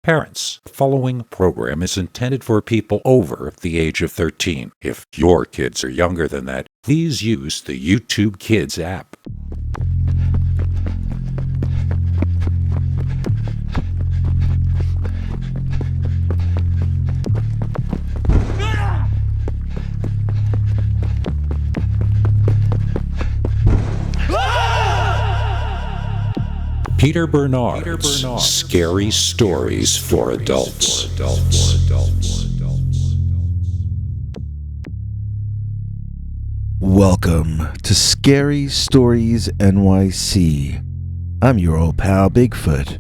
Parents, the following program is intended for people over the age of 13. If your kids are younger than that, please use the YouTube Kids app. Peter Bernard's Scary Stories for Adults. Welcome to Scary Stories NYC. I'm your old pal Bigfoot.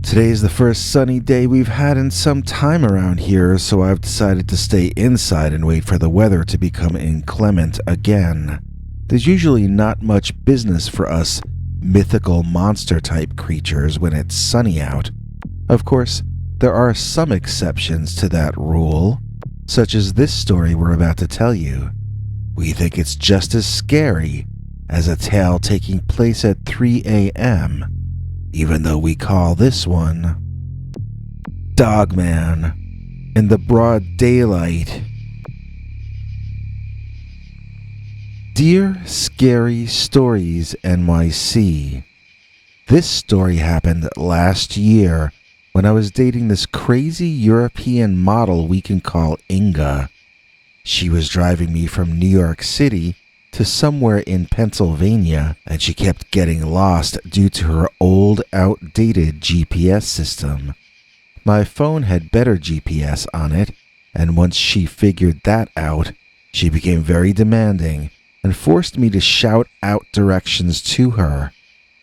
Today is the first sunny day we've had in some time around here, so I've decided to stay inside and wait for the weather to become inclement again. There's usually not much business for us mythical monster-type creatures when it's sunny out. Of course, there are some exceptions to that rule, such as this story we're about to tell you. We think it's just as scary as a tale taking place at 3 a.m., even though we call this one Dogman in the broad daylight. Dear Scary Stories NYC, this story happened last year when I was dating this crazy European model we can call Inga. She was driving me from New York City to somewhere in Pennsylvania, and she kept getting lost due to her old, outdated GPS system. My phone had better GPS on it, and once she figured that out, she became very demanding and forced me to shout out directions to her.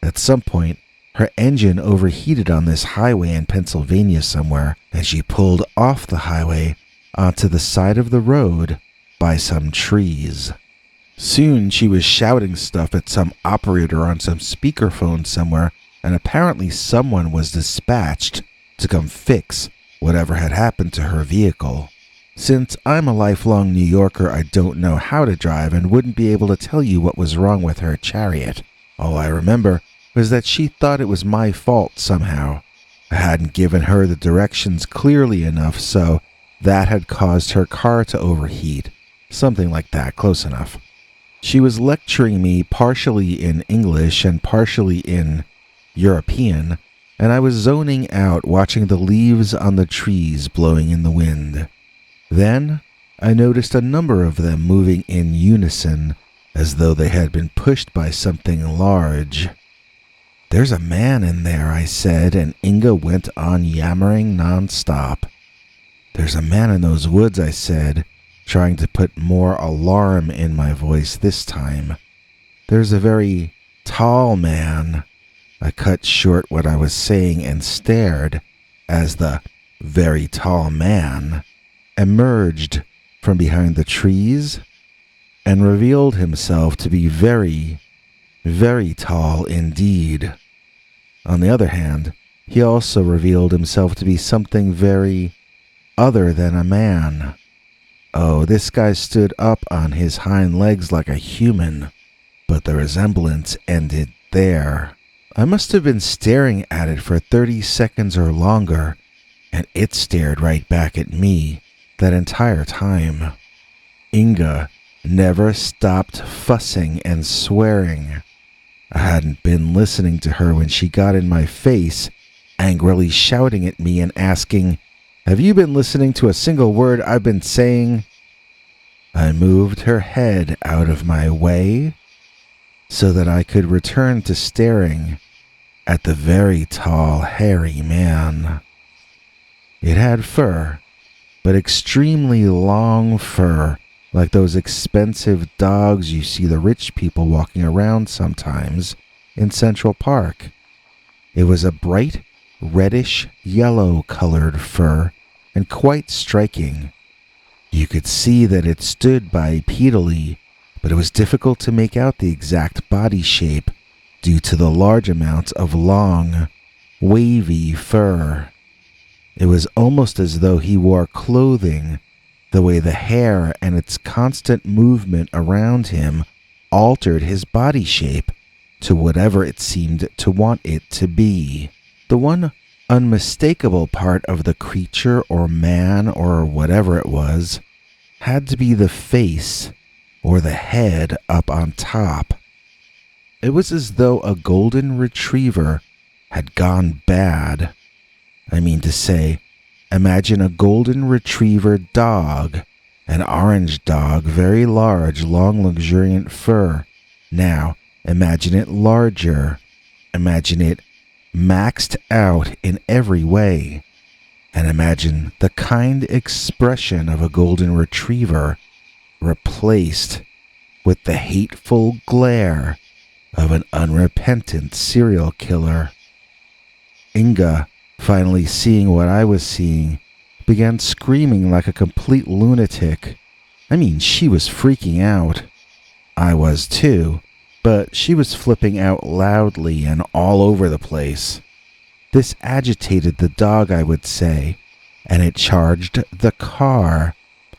At some point, her engine overheated on this highway in Pennsylvania somewhere, and she pulled off the highway onto the side of the road by some trees. Soon she was shouting stuff at some operator on some speakerphone somewhere, and apparently someone was dispatched to come fix whatever had happened to her vehicle. Since I'm a lifelong New Yorker, I don't know how to drive and wouldn't be able to tell you what was wrong with her chariot. All I remember was that she thought it was my fault somehow. I hadn't given her the directions clearly enough, so that had caused her car to overheat. Something like that, close enough. She was lecturing me partially in English and partially in European, and I was zoning out watching the leaves on the trees blowing in the wind. Then, I noticed a number of them moving in unison, as though they had been pushed by something large. "There's a man in there," I said, and Inga went on yammering nonstop. "There's a man in those woods," I said, trying to put more alarm in my voice this time. "There's a very tall man." I cut short what I was saying and stared as the very tall man emerged from behind the trees and revealed himself to be very, very tall indeed. On the other hand, he also revealed himself to be something very other than a man. Oh, this guy stood up on his hind legs like a human, but the resemblance ended there. I must have been staring at it for 30 seconds or longer, and it stared right back at me that entire time. Inga never stopped fussing and swearing. I hadn't been listening to her when she got in my face, angrily shouting at me and asking, "Have you been listening to a single word I've been saying?" I moved her head out of my way so that I could return to staring at the very tall, hairy man. It had fur, but extremely long fur, like those expensive dogs you see the rich people walking around sometimes in Central Park. It was a bright, reddish-yellow-colored fur and quite striking. You could see that it stood bipedally, but it was difficult to make out the exact body shape due to the large amounts of long, wavy fur. It was almost as though he wore clothing, the way the hair and its constant movement around him altered his body shape to whatever it seemed to want it to be. The one unmistakable part of the creature or man or whatever it was had to be the face or the head up on top. It was as though a golden retriever had gone bad. I mean to say, imagine a golden retriever dog, an orange dog, very large, long, luxuriant fur. Now, imagine it larger. Imagine it maxed out in every way. And imagine the kind expression of a golden retriever replaced with the hateful glare of an unrepentant serial killer. Inga, finally seeing what I was seeing, began screaming like a complete lunatic. I mean, she was freaking out. I was too, but she was flipping out loudly and all over the place. This agitated the dog, I would say, and it charged the car,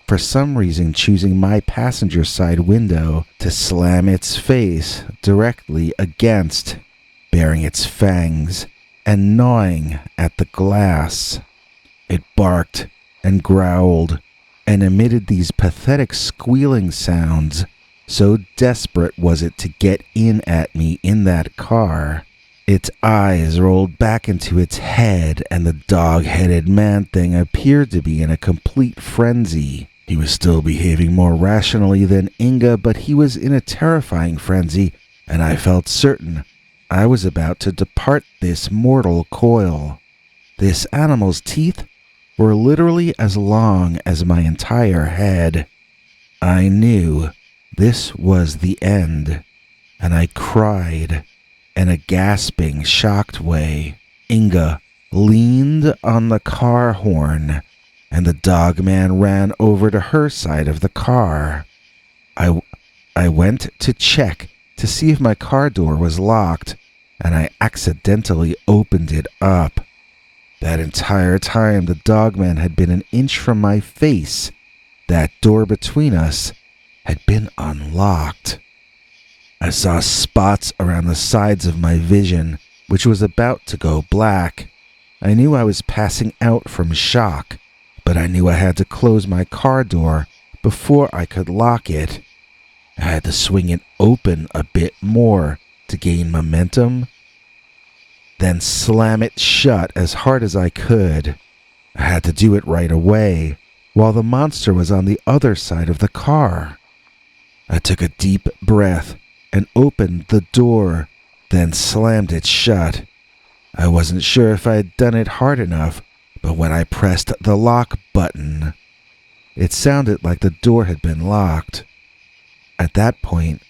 for some reason choosing my passenger side window to slam its face directly against, baring its fangs and gnawing at the glass. It barked and growled and emitted these pathetic squealing sounds. So desperate was it to get in at me in that car. Its eyes rolled back into its head, and the dog-headed man-thing appeared to be in a complete frenzy. He was still behaving more rationally than Inga, but he was in a terrifying frenzy, and I felt certain I was about to depart this mortal coil. This animal's teeth were literally as long as my entire head. I knew this was the end, and I cried in a gasping, shocked way. Inga leaned on the car horn, and the dogman ran over to her side of the car. I went to check to see if my car door was locked, and I accidentally opened it up. That entire time, the dogman had been an inch from my face. That door between us had been unlocked. I saw spots around the sides of my vision, which was about to go black. I knew I was passing out from shock, but I knew I had to close my car door before I could lock it. I had to swing it open a bit more to gain momentum, then slam it shut as hard as I could. I had to do it right away, while the monster was on the other side of the car. I took a deep breath and opened the door, then slammed it shut. I wasn't sure if I had done it hard enough, but when I pressed the lock button, it sounded like the door had been locked. At that point,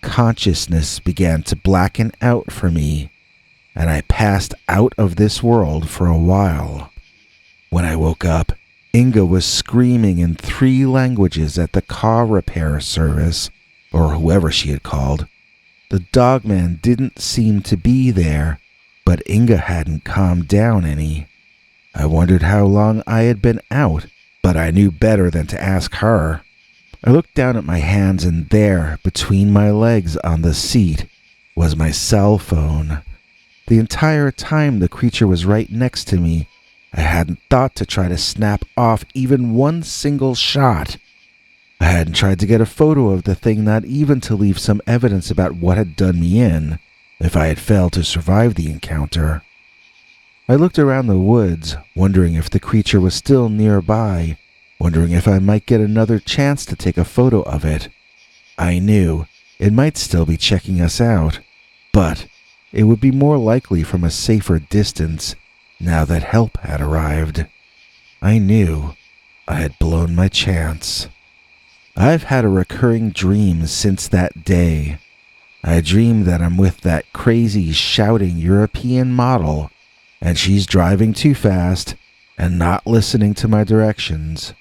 consciousness began to blacken out for me, and I passed out of this world for a while. When I woke up, Inga was screaming in 3 languages at the car repair service, or whoever she had called. The dogman didn't seem to be there, but Inga hadn't calmed down any. I wondered how long I had been out, but I knew better than to ask her. I looked down at my hands, and there, between my legs on the seat, was my cell phone. The entire time the creature was right next to me, I hadn't thought to try to snap off even one single shot. I hadn't tried to get a photo of the thing, not even to leave some evidence about what had done me in, if I had failed to survive the encounter. I looked around the woods, wondering if the creature was still nearby, wondering if I might get another chance to take a photo of it. I knew it might still be checking us out, but it would be more likely from a safer distance now that help had arrived. I knew I had blown my chance. I've had a recurring dream since that day. I dream that I'm with that crazy shouting European model, and she's driving too fast and not listening to my directions.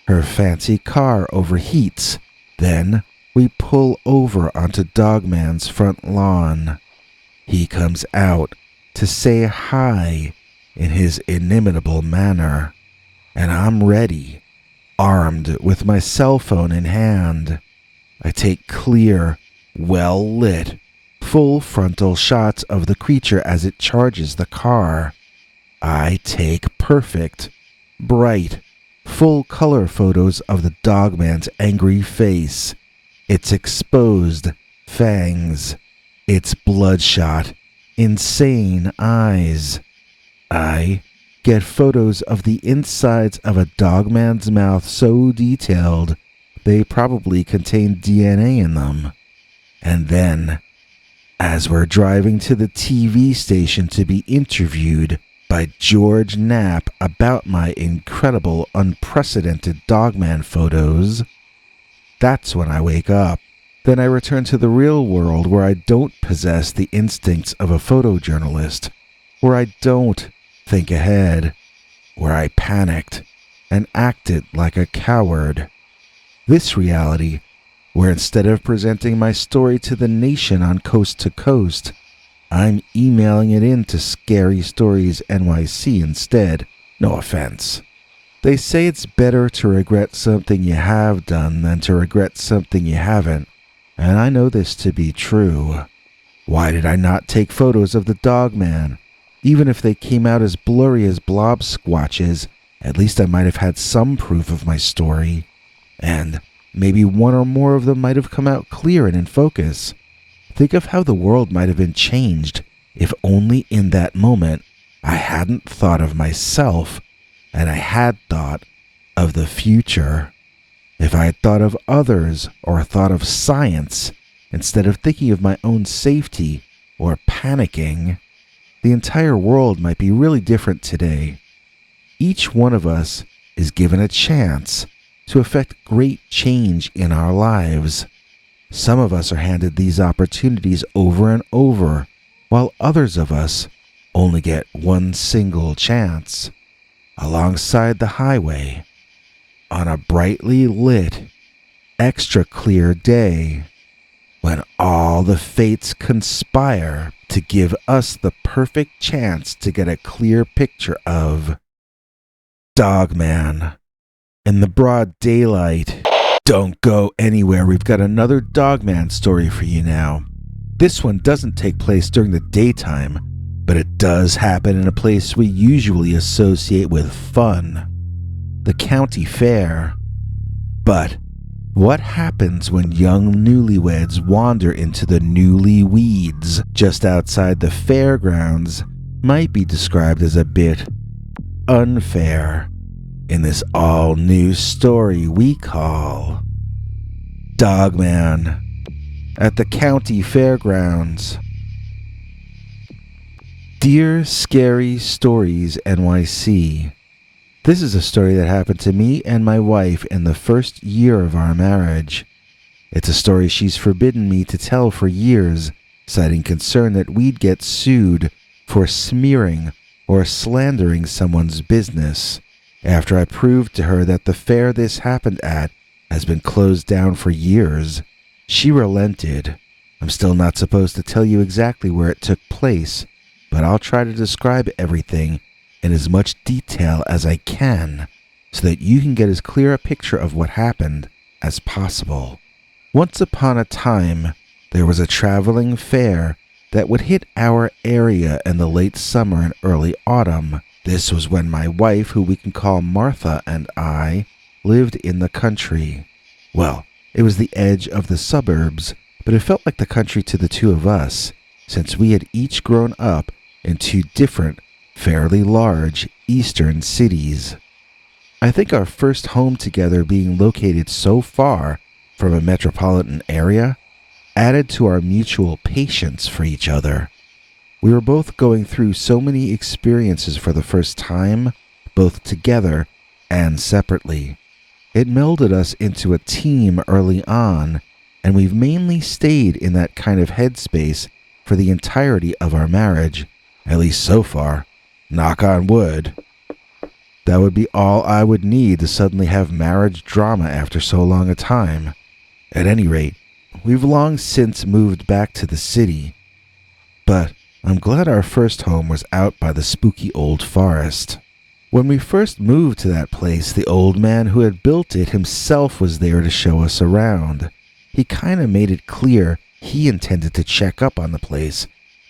Her fancy car overheats. Then we pull over onto Dogman's front lawn. He comes out to say hi in his inimitable manner, and I'm ready, armed with my cell phone in hand. I take clear, well-lit, full frontal shots of the creature as it charges the car. I take perfect, bright, full color photos of the Dogman's angry face, its exposed fangs, its bloodshot, insane eyes. I get photos of the insides of a Dogman's mouth so detailed they probably contain DNA in them. And then, as we're driving to the TV station to be interviewed by George Knapp about my incredible, unprecedented Dogman photos, that's when I wake up. Then I return to the real world where I don't possess the instincts of a photojournalist, where I don't think ahead, where I panicked and acted like a coward. This reality, where instead of presenting my story to the nation on Coast to Coast, I'm emailing it in to Scary Stories NYC instead. No offense. They say it's better to regret something you have done than to regret something you haven't, and I know this to be true. Why did I not take photos of the Dogman? Even if they came out as blurry as blob squatches, at least I might have had some proof of my story. And maybe one or more of them might have come out clear and in focus. Think of how the world might have been changed if only in that moment I hadn't thought of myself and I had thought of the future. If I had thought of others or thought of science instead of thinking of my own safety or panicking, the entire world might be really different today. Each one of us is given a chance to effect great change in our lives. Some of us are handed these opportunities over and over, while others of us only get one single chance. Alongside the highway, on a brightly lit, extra clear day, when all the fates conspire to give us the perfect chance to get a clear picture of Dogman in the broad daylight. Don't go anywhere. We've got another Dogman story for you now. This one doesn't take place during the daytime, but it does happen in a place we usually associate with fun, the county fair. But what happens when young newlyweds wander into the newly weeds just outside the fairgrounds might be described as a bit unfair in this all-new story we call Dogman at the county fairgrounds. Dear Scary Stories NYC, this is a story that happened to me and my wife in the first year of our marriage. It's a story she's forbidden me to tell for years, citing concern that we'd get sued for smearing or slandering someone's business. After I proved to her that the fair this happened at has been closed down for years, she relented. I'm still not supposed to tell you exactly where it took place, but I'll try to describe everything in as much detail as I can so that you can get as clear a picture of what happened as possible. Once upon a time, there was a traveling fair that would hit our area in the late summer and early autumn. This was when my wife, who we can call Martha, and I lived in the country. Well, it was the edge of the suburbs, but it felt like the country to the two of us, since we had each grown up in two different, fairly large eastern cities. I think our first home together being located so far from a metropolitan area added to our mutual patience for each other. We were both going through so many experiences for the first time, both together and separately. It melded us into a team early on, and we've mainly stayed in that kind of headspace for the entirety of our marriage, at least so far. Knock on wood. That would be all I would need to suddenly have marriage drama after so long a time. At any rate, we've long since moved back to the city, but I'm glad our first home was out by the spooky old forest. When we first moved to that place, the old man who had built it himself was there to show us around. He kinda made it clear he intended to check up on the place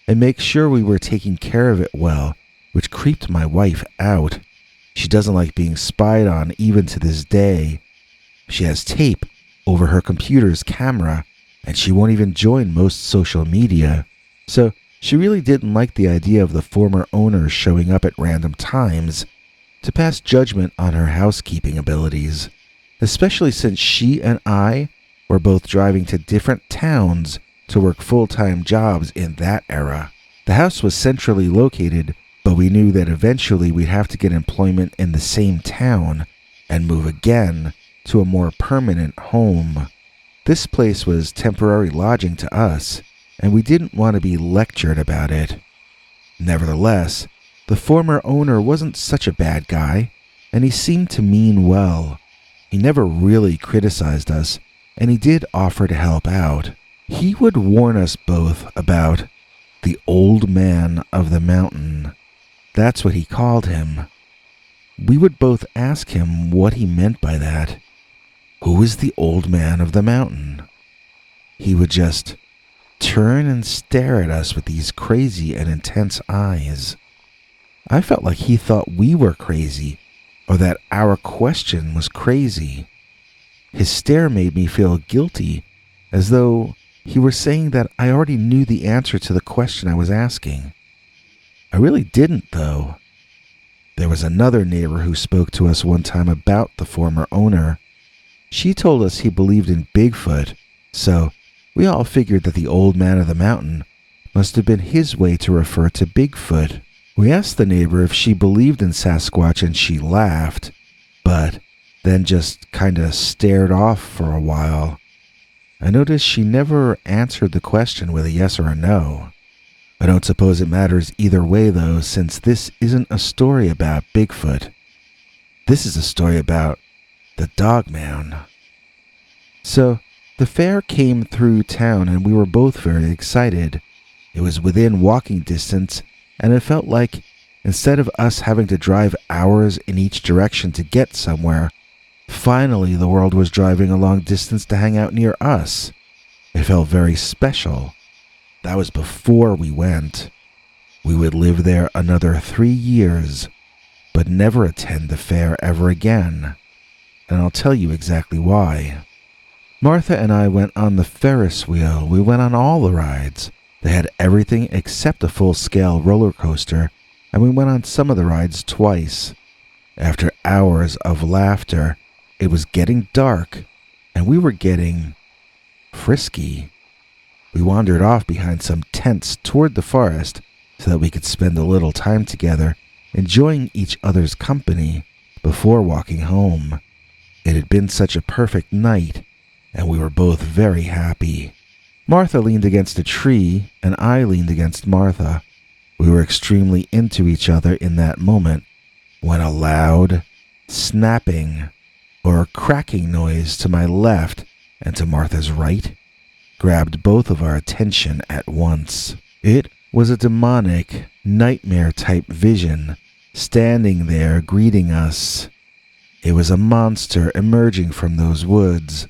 and make sure we were taking care of it well, which creeped my wife out. She doesn't like being spied on even to this day. She has tape over her computer's camera, and she won't even join most social media. So she really didn't like the idea of the former owner showing up at random times to pass judgment on her housekeeping abilities, especially since she and I were both driving to different towns to work full-time jobs in that era. The house was centrally located, but we knew that eventually we'd have to get employment in the same town and move again to a more permanent home. This place was temporary lodging to us, and we didn't want to be lectured about it. Nevertheless, the former owner wasn't such a bad guy, and he seemed to mean well. He never really criticized us, and he did offer to help out. He would warn us both about the old man of the mountain. That's what he called him. We would both ask him what he meant by that. Who is the old man of the mountain? He would just turn and stare at us with these crazy and intense eyes. I felt like he thought we were crazy, or that our question was crazy. His stare made me feel guilty, as though he were saying that I already knew the answer to the question I was asking. I really didn't, though. There was another neighbor who spoke to us one time about the former owner. She told us he believed in Bigfoot, so we all figured that the old man of the mountain must have been his way to refer to Bigfoot. We asked the neighbor if she believed in Sasquatch, and she laughed, but then just kinda stared off for a while. I noticed she never answered the question with a yes or a no. I don't suppose it matters either way, though, since this isn't a story about Bigfoot. This is a story about the Dogman. So, the fair came through town, and we were both very excited. It was within walking distance, and it felt like instead of us having to drive hours in each direction to get somewhere, finally the world was driving a long distance to hang out near us. It felt very special. That was before we went. We would live there another 3 years, but never attend the fair ever again. And I'll tell you exactly why. Martha and I went on the Ferris wheel. We went on all the rides. They had everything except a full-scale roller coaster, and we went on some of the rides twice. After hours of laughter, it was getting dark, and we were getting frisky. We wandered off behind some tents toward the forest so that we could spend a little time together, enjoying each other's company before walking home. It had been such a perfect night, and we were both very happy. Martha leaned against a tree, and I leaned against Martha. We were extremely into each other in that moment when a loud snapping or cracking noise to my left and to Martha's right grabbed both of our attention at once. It was a demonic, nightmare-type vision standing there greeting us. It was a monster emerging from those woods,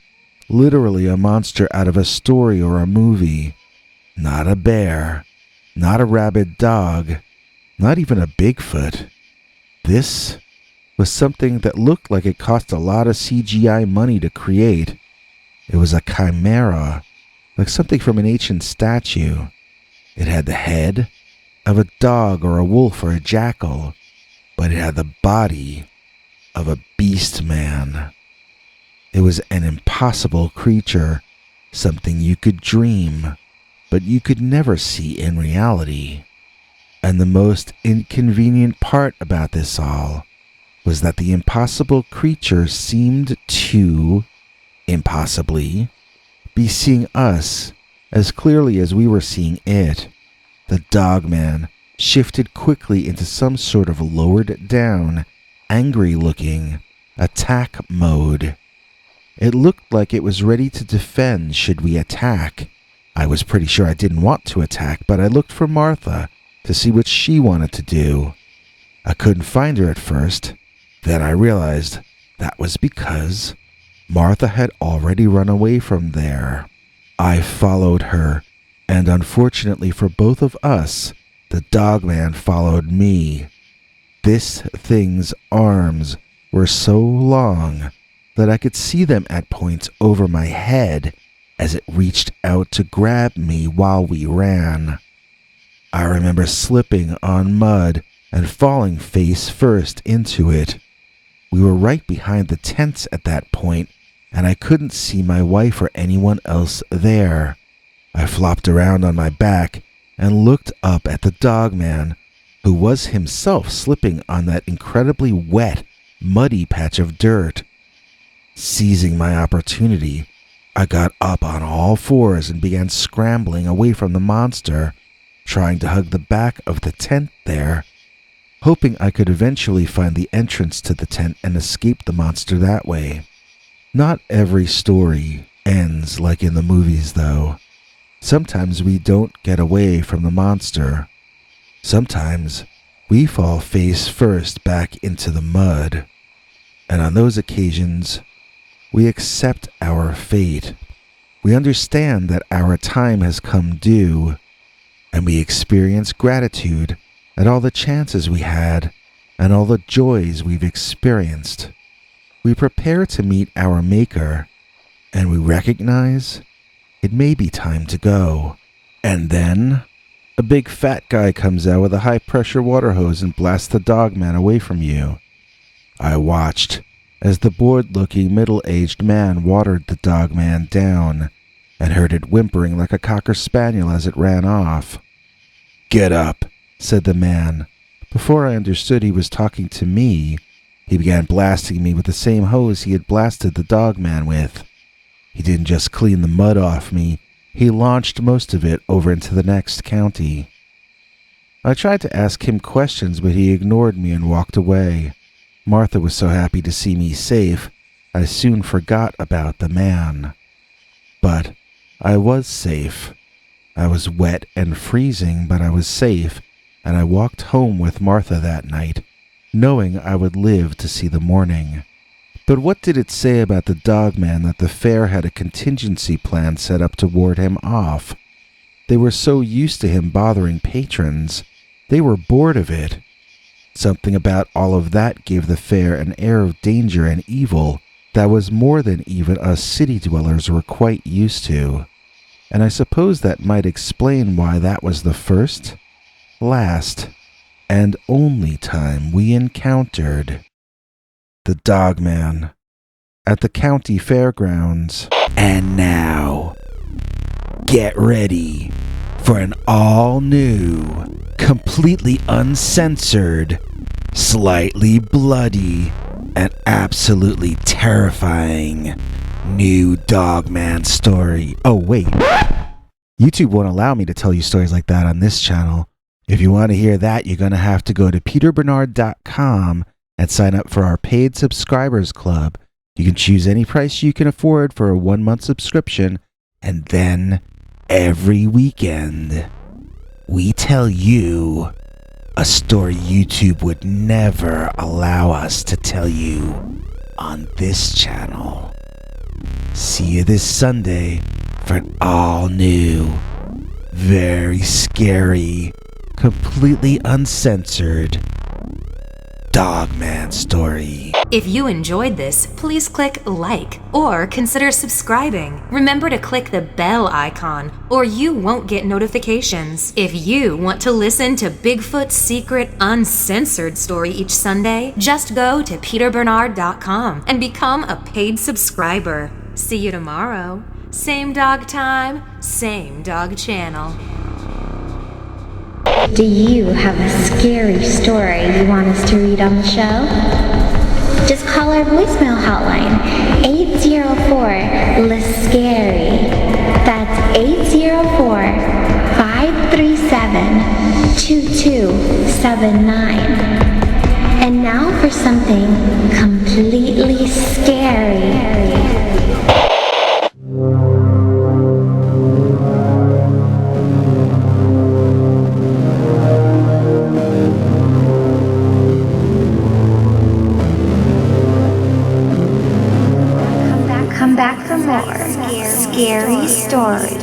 literally a monster out of a story or a movie. Not a bear, not a rabid dog, not even a Bigfoot. This was something that looked like it cost a lot of CGI money to create. It was a chimera, like something from an ancient statue. It had the head of a dog or a wolf or a jackal, but it had the body of a beast man. It was an impossible creature, something you could dream, but you could never see in reality. And the most inconvenient part about this all was that the impossible creature seemed to, impossibly, be seeing us as clearly as we were seeing it. The Dogman shifted quickly into some sort of lowered down, angry-looking attack mode. It looked like it was ready to defend should we attack. I was pretty sure I didn't want to attack, but I looked for Martha to see what she wanted to do. I couldn't find her at first. Then I realized that was because Martha had already run away from there. I followed her, and unfortunately for both of us, The Dogman followed me. This thing's arms were so long that I could see them at points over my head as it reached out to grab me while we ran. I remember slipping on mud and falling face first into it. We were right behind the tents at that point, and I couldn't see my wife or anyone else there. I flopped around on my back and looked up at the Dogman, who was himself slipping on that incredibly wet, muddy patch of dirt. Seizing my opportunity, I got up on all fours and began scrambling away from the monster, trying to hug the back of the tent there, hoping I could eventually find the entrance to the tent and escape the monster that way. Not every story ends like in the movies, though. Sometimes we don't get away from the monster. Sometimes we fall face first back into the mud. And on those occasions, we accept our fate. We understand that our time has come due, and we experience gratitude at all the chances we had and all the joys we've experienced. We prepare to meet our Maker, and we recognize it may be time to go. And then, a big fat guy comes out with a high-pressure water hose and blasts the Dogman away from you. I watched as the bored-looking middle-aged man watered the Dogman down and heard it whimpering like a cocker spaniel as it ran off. "Get up," said the man. Before I understood he was talking to me, he began blasting me with the same hose he had blasted the Dogman with. He didn't just clean the mud off me, he launched most of it over into the next county. I tried to ask him questions, but he ignored me and walked away. Martha was so happy to see me safe, I soon forgot about the man. But I was safe. I was wet and freezing, but I was safe, and I walked home with Martha that night, knowing I would live to see the morning. But what did it say about the Dogman that the fair had a contingency plan set up to ward him off? They were so used to him bothering patrons, they were bored of it. Something about all of that gave the fair an air of danger and evil that was more than even us city dwellers were quite used to. And I suppose that might explain why that was the first, last, and only time we encountered the Dogman at the county fairgrounds. And now, get ready for an all-new, completely uncensored, slightly bloody, and absolutely terrifying new Dogman story. Oh, wait. YouTube won't allow me to tell you stories like that on this channel. If you want to hear that, you're going to have to go to peterbernard.com and sign up for our paid subscribers club. You can choose any price you can afford for a 1-month subscription, and then every weekend we tell you a story YouTube would never allow us to tell you on this channel. See you this Sunday for an all-new, very scary, completely uncensored Dogman story. If you enjoyed this, please click like or consider subscribing. Remember to click the bell icon or you won't get notifications. If you want to listen to Bigfoot's secret uncensored story each Sunday, just go to peterbernard.com and become a paid subscriber. See you tomorrow. Same dog time, same dog channel. Do you have a scary story you want us to read on the show? Just call our voicemail hotline, 804-LIST-SCARY. That's 804-537-2279. And now for something completely scary. Come back for more scary stories.